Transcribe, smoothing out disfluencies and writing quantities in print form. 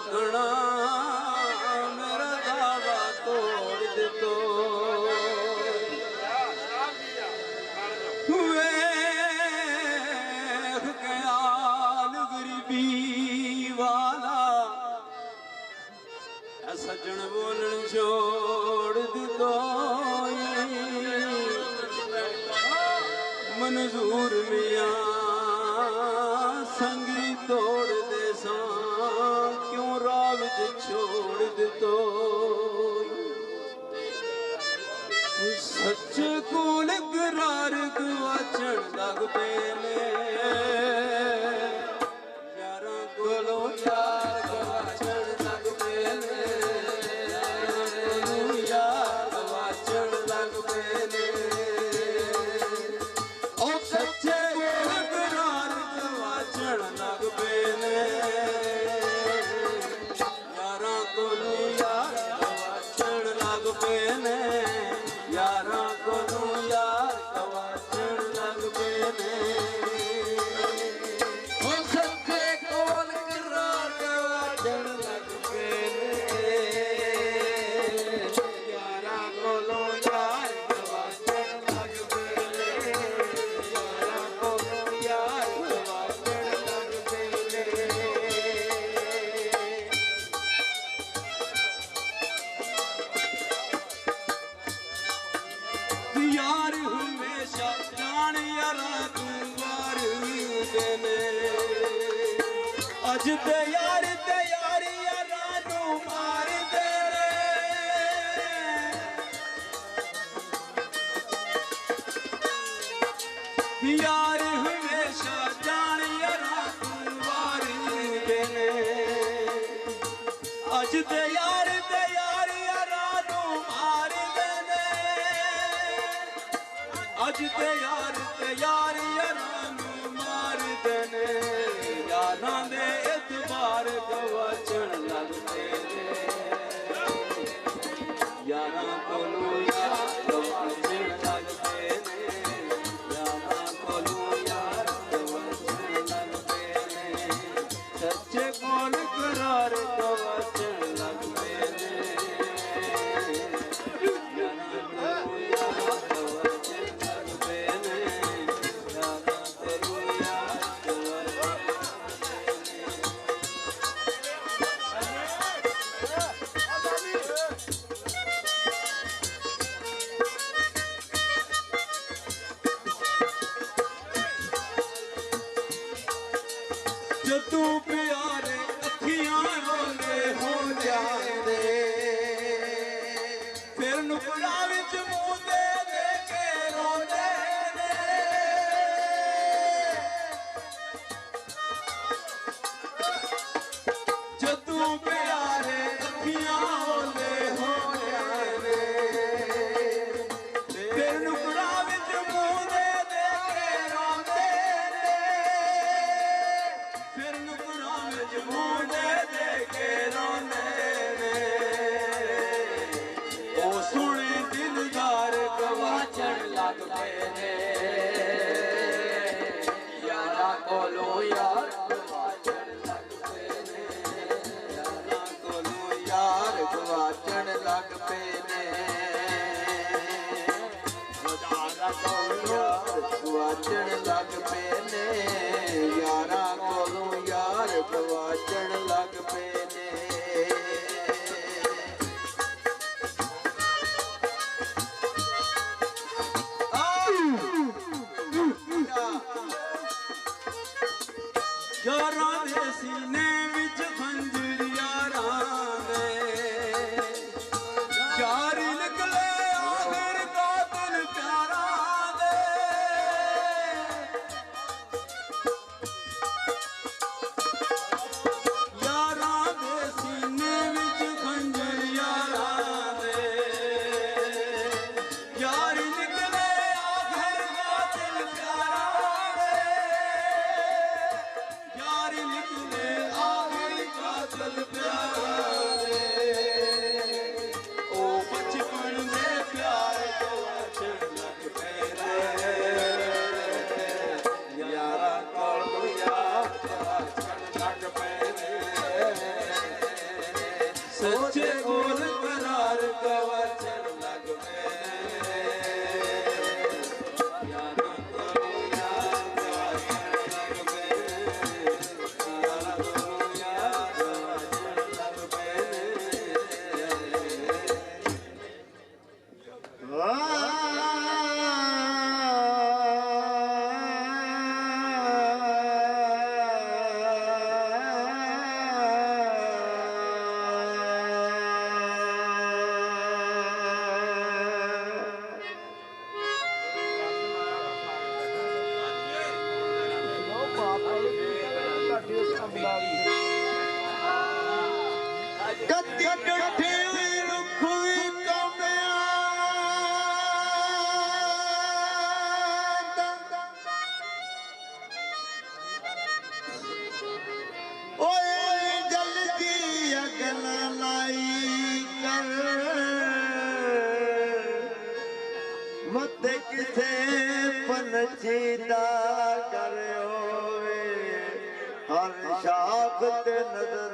रोकना मेरा दावा तोड़ दे तो वेख ख्याल गरीबी वाला सजन बोलन छोड़ दे तो मंजूर मियां संगी तोड़ दे सा क्यों रावज छोड़ दे तो सच्चे कोल करार गवाचन लग पे ने यारा कोलो यार गवाचन लग पे ने यार गवाचन लग पे ने ओ सच्चे कोल करार गवाचन लग पे ने यारा कोलो यार गवाचन लग पे ने यारा को यार गवाचन लग पे ने ओ सच्चे कोल करार गवाचन लग पे ने यारा कोलो यार गवाचन लग पे ने यारा कोलो यार गवाचन लग पे ने यार हमेशा जान यारा तू वार देने अज ते यार यारा तू मार देने यार हमेशा जान यारा तू वार देने अज ते यार यारा तू मार देने अज ते यार यारा नू मार देने यारां दे इतबार गवाचन लग पे ने यारां कोलो यार गवाचन लग पे ने यारां कोलो यार गवाचन लग पे ने सच्चे कोल करार गवाचन लग पे ने यारां कोलो यार गवाचन लग पे ने यारां कोलो यार गवाचन जदों प्यारे अखियां रोले हो जाते फिर नुकड़ा विच मुंह दे के रोंदे ने जदों प्यारे अखियां रोले हो जाते फिर नुकड़ा विच मुंह दे के रोंदे ने फिर नुकड़ा विच मुंह दे के रोंदे ने ओ सुने दिलदार गवाचन लग पे ने यारा कोलो यार गवाचन लग पे ने यारा कोलो यार गवाचन लग पे ने यारा कोलो यार गवाचन लग पे ने यारा कोलो यार गवाचन लग पे ने यारां दे सीने विच खंजर यारां दे यार निकले आखिर कातिल प्यारां दे यारां दे सीने विच खंजर यारां दे यार निकले आखिर कातिल प्यारां दे यार निकले आखिर कातिल प्यारां दे ओ बचपन दे प्यार गवाचन लग पे ने यारा कोलो यार गवाचन लग पे ने सच्चे बोल करार का वचन लगवे या ना करो यार का वचन लगवे या ना करो यार का वचन लगवे कदी डठी रुख जल्दी अगल लाई कर मत किसे पनछीदा कर होवे हर शाख ते नजर